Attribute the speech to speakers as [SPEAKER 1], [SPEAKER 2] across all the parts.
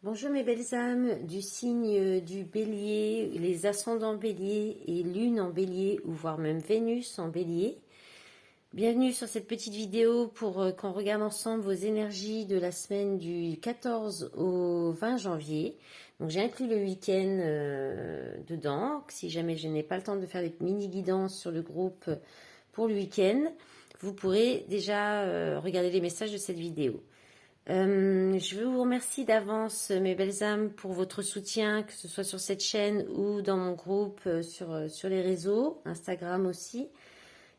[SPEAKER 1] Bonjour mes belles âmes du signe du bélier, les ascendants bélier et lune en bélier ou voire même Vénus en bélier. Bienvenue sur cette petite vidéo pour qu'on regarde ensemble vos énergies de la semaine du 14 au 20 janvier. Donc j'ai inclus le week-end dedans. Si jamais je n'ai pas le temps de faire des mini-guidances sur le groupe pour le week-end, vous pourrez déjà regarder les messages de cette vidéo. Je vous remercie d'avance, mes belles âmes, pour votre soutien, que ce soit sur cette chaîne ou dans mon groupe sur les réseaux, Instagram aussi.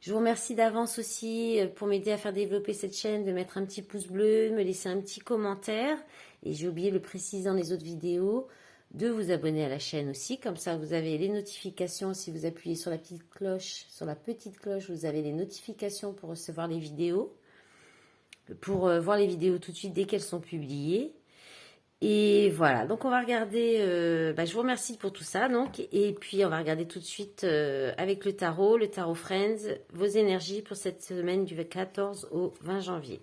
[SPEAKER 1] Je vous remercie d'avance aussi pour m'aider à faire développer cette chaîne, de mettre un petit pouce bleu, de me laisser un petit commentaire. Et j'ai oublié de le préciser dans les autres vidéos, de vous abonner à la chaîne aussi. Comme ça, vous avez les notifications. Si vous appuyez sur la petite cloche, vous avez les notifications pour recevoir les vidéos. Pour voir les vidéos tout de suite dès qu'elles sont publiées. Et voilà, donc on va regarder, je vous remercie pour tout ça, donc, et puis on va regarder tout de suite avec le tarot Friends, vos énergies pour cette semaine du 14 au 20 janvier.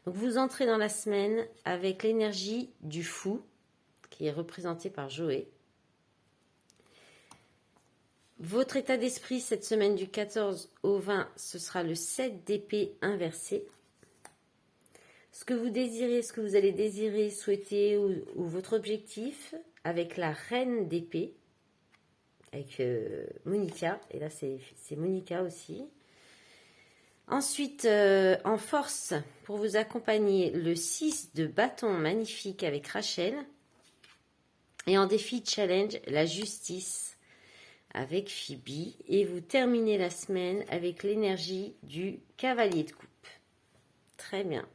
[SPEAKER 1] Donc vous entrez dans la semaine avec l'énergie du fou, qui est représentée par Joé. Votre état d'esprit cette semaine du 14 au 20, ce sera le 7 d'épée inversé. Ce que vous désirez, ce que vous allez désirer, souhaiter ou votre objectif avec la reine d'épée, avec Monica, et là c'est Monica aussi. Ensuite, en force, pour vous accompagner, le 6 de bâton magnifique avec Rachel. Et en défi challenge, la justice avec Phoebe. Et vous terminez la semaine avec l'énergie du cavalier de coupe. Très bien.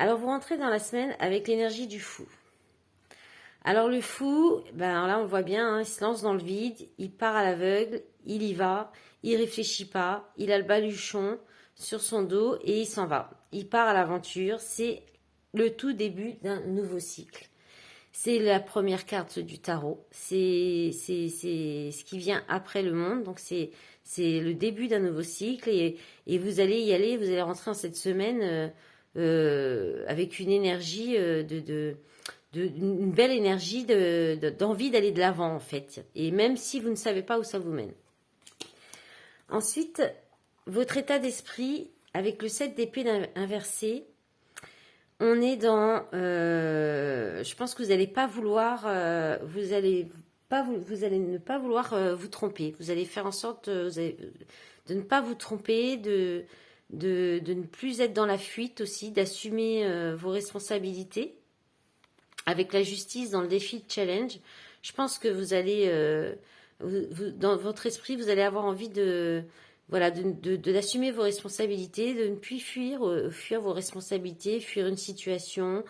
[SPEAKER 1] Alors, vous rentrez dans la semaine avec l'énergie du fou. Alors, le fou, là, on le voit bien, hein, il se lance dans le vide, il part à l'aveugle, il y va, il réfléchit pas, il a le baluchon sur son dos et il s'en va. Il part à l'aventure, c'est le tout début d'un nouveau cycle. C'est la première carte du tarot, c'est ce qui vient après le monde, donc c'est le début d'un nouveau cycle et vous allez y aller, vous allez rentrer en cette semaine... avec une énergie une belle énergie d'envie d'aller de l'avant en fait, et même si vous ne savez pas où ça vous mène. Ensuite, votre état d'esprit avec le 7 d'épée inversé, on est dans je pense que vous n'allez pas vouloir vous allez ne pas vouloir vous tromper, vous allez faire en sorte de ne pas vous tromper, de ne plus être dans la fuite aussi, d'assumer vos responsabilités. Avec la justice dans le défi challenge, je pense que vous allez, dans votre esprit, vous allez avoir envie d'assumer vos responsabilités, de ne plus fuir vos responsabilités, fuir une situation.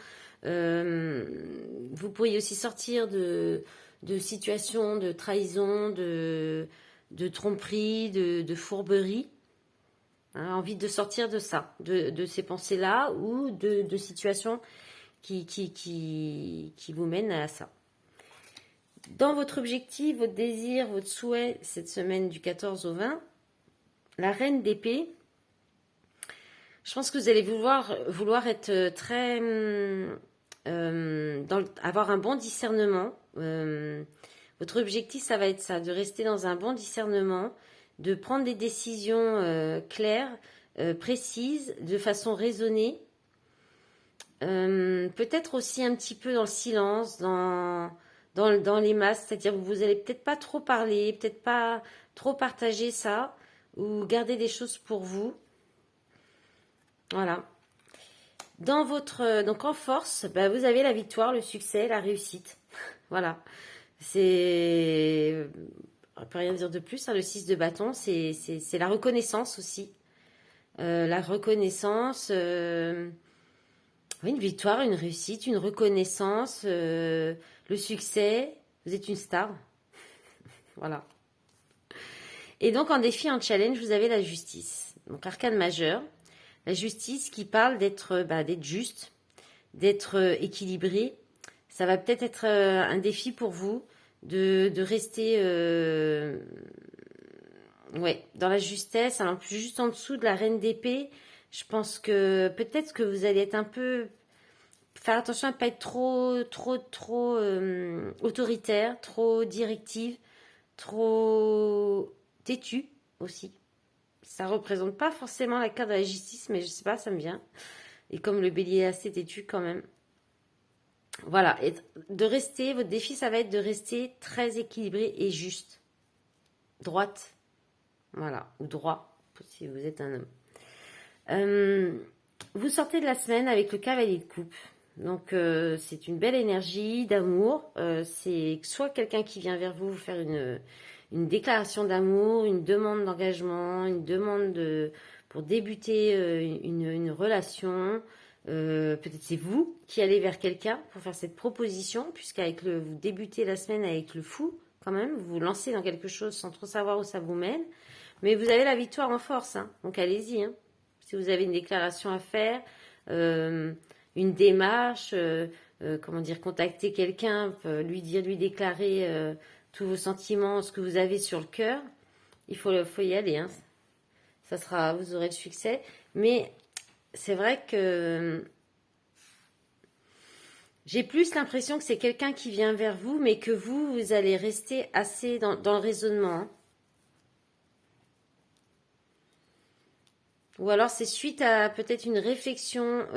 [SPEAKER 1] Vous pourriez aussi sortir de situations de trahison, de tromperie, de fourberie. Hein, envie de sortir de ça, de ces pensées-là ou de situations qui vous mènent à ça. Dans votre objectif, votre désir, votre souhait, cette semaine du 14 au 20, la reine d'épée, je pense que vous allez vouloir être très... avoir un bon discernement. Votre objectif, ça va être ça, de rester dans un bon discernement, de prendre des décisions claires, précises, de façon raisonnée. Peut-être aussi un petit peu dans le silence, dans les masses, c'est-à-dire que vous n'allez peut-être pas trop parler, peut-être pas trop partager ça, ou garder des choses pour vous. Voilà. Dans votre, donc en force, vous avez la victoire, le succès, la réussite. Voilà. On ne peut rien dire de plus, hein, le 6 de bâton, c'est la reconnaissance aussi. La reconnaissance, une victoire, une réussite, une reconnaissance, le succès, vous êtes une star. Voilà. Et donc en défi, en challenge, vous avez la justice. Donc arcane majeur, la justice qui parle d'être juste, d'être équilibré. Ça va peut-être être un défi pour vous de rester dans la justesse. Alors juste en dessous de la reine d'épée, je pense que peut-être que vous allez être un peu faire attention à ne pas être trop autoritaire, trop directive, trop têtu aussi. Ça représente pas forcément la carte de la justice, mais je sais pas, ça me vient. Et comme le bélier est assez têtu quand même. Voilà, et votre défi, ça va être de rester très équilibré et juste. Droite, voilà, ou droit, si vous êtes un homme. Vous sortez de la semaine avec le cavalier de coupe. Donc, c'est une belle énergie d'amour. C'est soit quelqu'un qui vient vers vous faire une déclaration d'amour, une demande d'engagement, une demande pour débuter une relation. Peut-être c'est vous qui allez vers quelqu'un pour faire cette proposition, puisqu'avec vous débutez la semaine avec le fou, quand même, vous vous lancez dans quelque chose sans trop savoir où ça vous mène, mais vous avez la victoire en force, hein, donc allez-y. Hein. Si vous avez une déclaration à faire, une démarche, comment dire, contacter quelqu'un, lui déclarer tous vos sentiments, ce que vous avez sur le cœur, il faut y aller. Hein. Vous aurez le succès, mais c'est vrai que j'ai plus l'impression que c'est quelqu'un qui vient vers vous, mais que vous allez rester assez dans le raisonnement. Hein. Ou alors c'est suite à peut-être une réflexion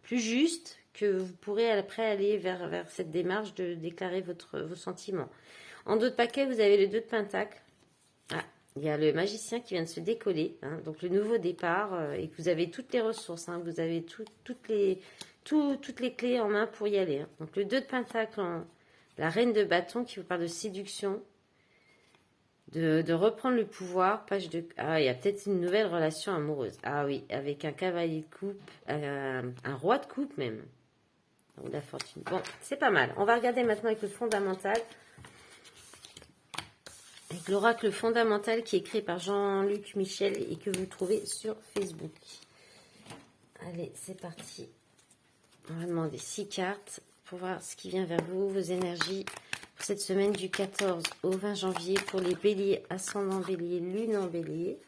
[SPEAKER 1] plus juste que vous pourrez après aller vers cette démarche de déclarer vos sentiments. En dos de paquet, vous avez le 2 de Pentacle. Ah, il y a le magicien qui vient de se décoller, hein, donc le nouveau départ, et que vous avez toutes les ressources, hein, vous avez toutes les clés en main pour y aller. Hein. Donc le 2 de Pentacle, la reine de bâton qui vous parle de séduction, de reprendre le pouvoir. Ah, il y a peut-être une nouvelle relation amoureuse. Ah oui, avec un cavalier de coupe, un roi de coupe même. Donc la fortune. Bon, c'est pas mal. On va regarder maintenant avec le fondamental. Avec l'oracle fondamental qui est créé par Jean-Luc Michel et que vous trouvez sur Facebook. Allez, c'est parti. On va demander 6 cartes pour voir ce qui vient vers vous, vos énergies pour cette semaine du 14 au 20 janvier pour les béliers, ascendant bélier, lune en bélier.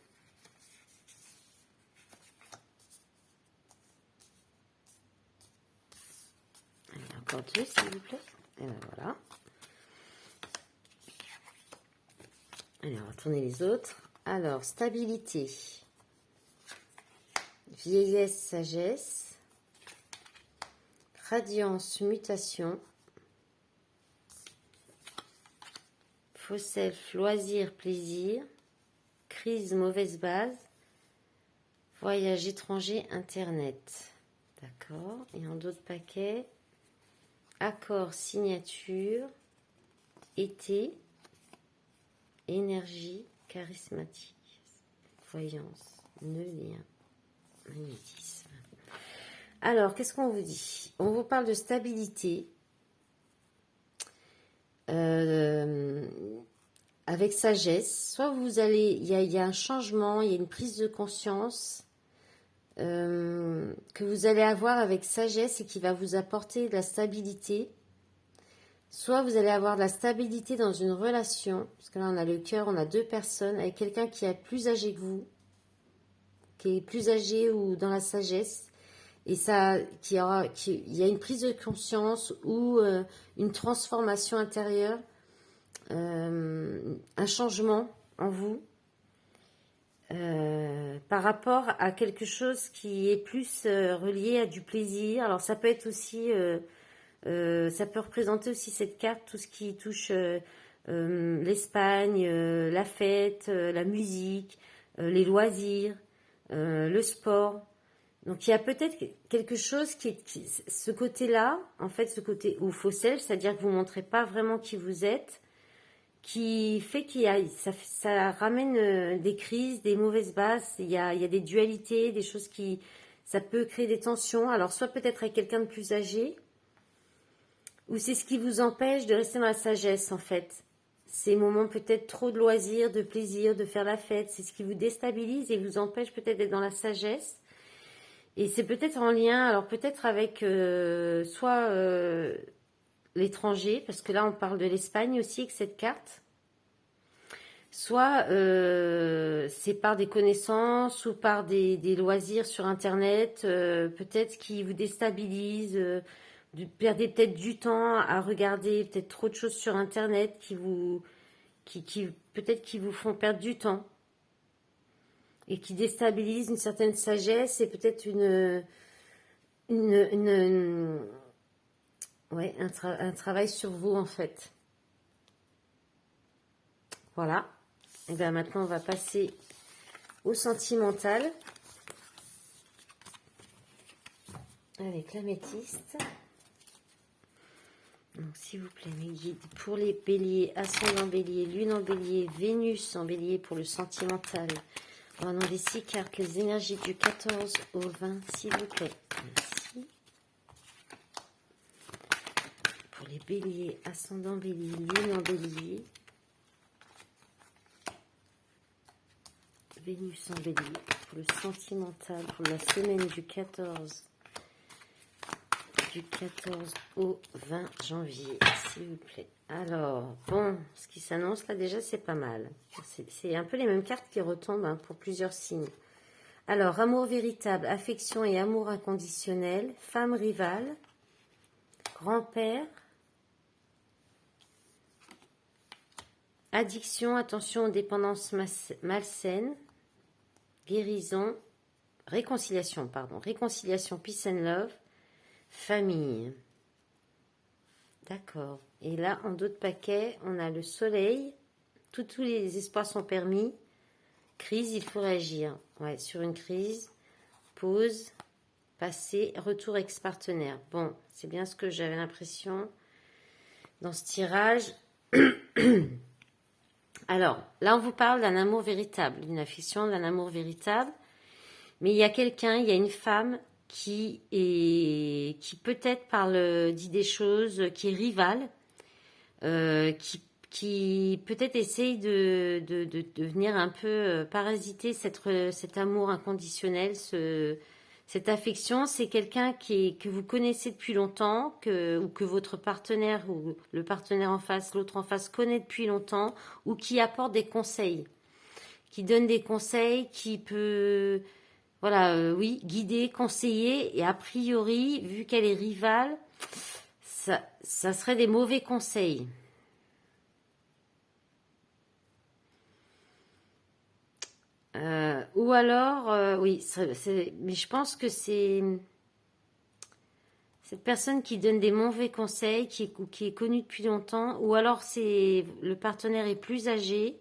[SPEAKER 1] Allez, encore 2 s'il vous plaît. Et ben voilà. Allez, on va tourner les autres. Alors, stabilité, vieillesse, sagesse, radiance, mutation, faux self, loisir, plaisir, crise, mauvaise base, voyage étranger, internet. D'accord. Et en d'autres paquets, accord, signature, été, énergie, charismatique, voyance, nœud, lien, magnétisme. Alors, qu'est-ce qu'on vous dit? On vous parle de stabilité. Avec sagesse. Soit vous allez... Il y a un changement, il y a une prise de conscience que vous allez avoir avec sagesse et qui va vous apporter de la stabilité. Soit vous allez avoir de la stabilité dans une relation, parce que là on a le cœur, on a 2 personnes, avec quelqu'un qui est plus âgé que vous, qui est plus âgé ou dans la sagesse, et ça, il y a une prise de conscience ou une transformation intérieure, un changement en vous par rapport à quelque chose qui est plus relié à du plaisir. Alors ça peut être aussi... ça peut représenter aussi cette carte, tout ce qui touche l'Espagne, la fête, la musique, les loisirs, le sport. Donc il y a peut-être quelque chose ce côté-là, en fait ce côté ou faux self, c'est-à-dire que vous ne montrez pas vraiment qui vous êtes, qui fait ça ramène des crises, des mauvaises bases, il y a des dualités, des choses ça peut créer des tensions. Alors soit peut-être avec quelqu'un de plus âgé, ou c'est ce qui vous empêche de rester dans la sagesse, en fait. Ces moments peut-être trop de loisirs, de plaisir, de faire la fête, c'est ce qui vous déstabilise et vous empêche peut-être d'être dans la sagesse. Et c'est peut-être en lien, alors peut-être avec soit l'étranger, parce que là on parle de l'Espagne aussi avec cette carte. Soit c'est par des connaissances ou par des loisirs sur Internet, peut-être qui vous déstabilisent, perdez peut-être du temps à regarder peut-être trop de choses sur Internet qui peut-être qui vous font perdre du temps et qui déstabilisent une certaine sagesse et peut-être ouais, un travail sur vous en fait. Voilà. Et bien maintenant on va passer au sentimental avec l'améthyste. Donc s'il vous plaît mes guides, pour les béliers, ascendant bélier, lune en bélier, Vénus en bélier pour le sentimental. On va demander 6 cartes, les énergies du 14 au 20 s'il vous plaît. Merci. Pour les béliers, ascendant bélier, lune en bélier, Vénus en bélier pour le sentimental pour la semaine du 14 au 20 janvier, s'il vous plaît. Alors, bon, ce qui s'annonce là déjà, c'est pas mal. C'est un peu les mêmes cartes qui retombent hein, pour plusieurs signes. Alors, amour véritable, affection et amour inconditionnel, femme rivale, grand-père, addiction, attention aux dépendances malsaines, guérison, réconciliation, peace and love, famille. D'accord. Et là, en dos de paquet, on a le soleil. Tous les espoirs sont permis. Crise, il faut réagir. Ouais, sur une crise. Pause. Passé. Retour ex-partenaire. Bon, c'est bien ce que j'avais l'impression dans ce tirage. Alors, là, on vous parle d'un amour véritable, d'une affection, d'un amour véritable. Mais il y a quelqu'un, il y a une femme qui peut-être dit des choses, qui est rivale, qui peut-être essaye de venir un peu parasiter cet amour inconditionnel, cette affection. C'est quelqu'un que vous connaissez depuis longtemps, ou que votre partenaire ou le partenaire en face, l'autre en face connaît depuis longtemps, ou qui apporte des conseils, qui donne des conseils, qui peut... Voilà, oui, guider, conseiller, et a priori, vu qu'elle est rivale, ça serait des mauvais conseils. Ou alors, oui, mais je pense que c'est cette personne qui donne des mauvais conseils, qui est connue depuis longtemps, ou alors le partenaire est plus âgé.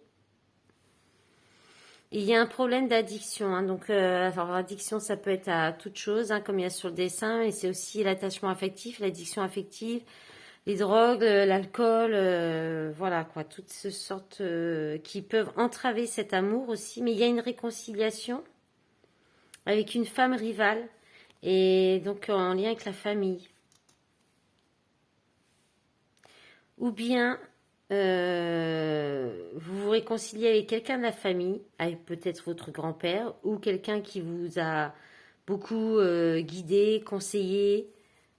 [SPEAKER 1] Il y a un problème d'addiction, hein, donc alors addiction ça peut être à toute chose, hein, comme il y a sur le dessin, et c'est aussi l'attachement affectif, l'addiction affective, les drogues, l'alcool, voilà quoi, toutes ces sortes qui peuvent entraver cet amour aussi. Mais il y a une réconciliation avec une femme rivale et donc en lien avec la famille. Ou bien vous vous réconciliez avec quelqu'un de la famille, avec peut-être votre grand-père, ou quelqu'un qui vous a beaucoup guidé, conseillé,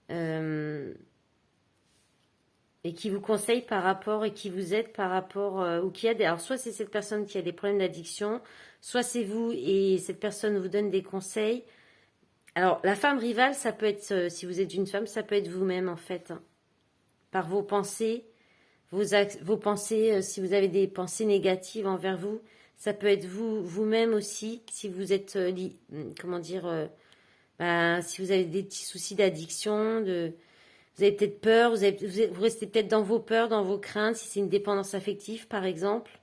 [SPEAKER 1] et qui vous conseille par rapport, et qui vous aide par rapport, ou qui a alors soit c'est cette personne qui a des problèmes d'addiction, soit c'est vous et cette personne vous donne des conseils. Alors la femme rivale, ça peut être, si vous êtes une femme, ça peut être vous-même en fait, hein, par vos pensées. Vos pensées, si vous avez des pensées négatives envers vous, ça peut être vous-même aussi, si vous êtes, comment dire, si vous avez des petits soucis d'addiction, vous avez peut-être peur, vous restez peut-être dans vos peurs, dans vos craintes, si c'est une dépendance affective par exemple,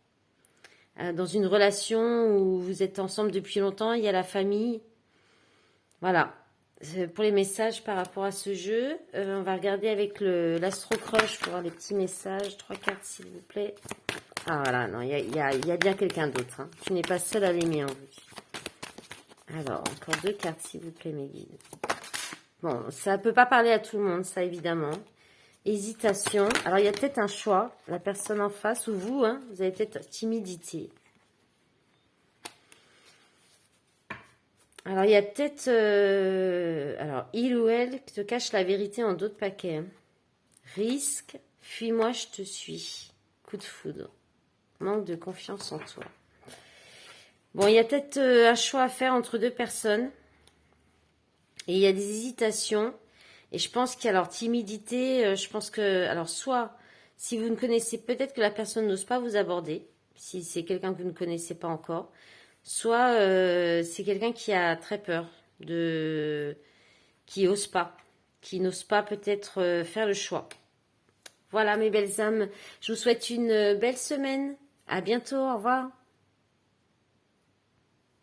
[SPEAKER 1] dans une relation où vous êtes ensemble depuis longtemps, il y a la famille, voilà. Pour les messages par rapport à ce jeu, on va regarder avec l'astro-croche pour voir les petits messages. 3 cartes, s'il vous plaît. Ah voilà, non, il y a bien quelqu'un d'autre. Hein. Tu n'es pas seul à l'aimer en vue. Alors, encore 2 cartes, s'il vous plaît, mes guides. Bon, ça ne peut pas parler à tout le monde, ça, évidemment. Hésitation. Alors, il y a peut-être un choix. La personne en face, ou vous, hein, vous avez peut-être timidité. Alors, il y a peut-être... alors, il ou elle te cache la vérité en d'autres paquets. Hein. Risque, fuis-moi, je te suis. Coup de foudre. Manque de confiance en toi. Bon, il y a peut-être un choix à faire entre deux personnes. Et il y a des hésitations. Et je pense qu'il y a alors timidité. Je pense que, alors soit, si vous ne connaissez, peut-être que la personne n'ose pas vous aborder, si c'est quelqu'un que vous ne connaissez pas encore. Soit c'est quelqu'un qui a très peur, qui n'ose pas, qui n'ose pas peut-être faire le choix. Voilà mes belles âmes, je vous souhaite une belle semaine. À bientôt, au revoir.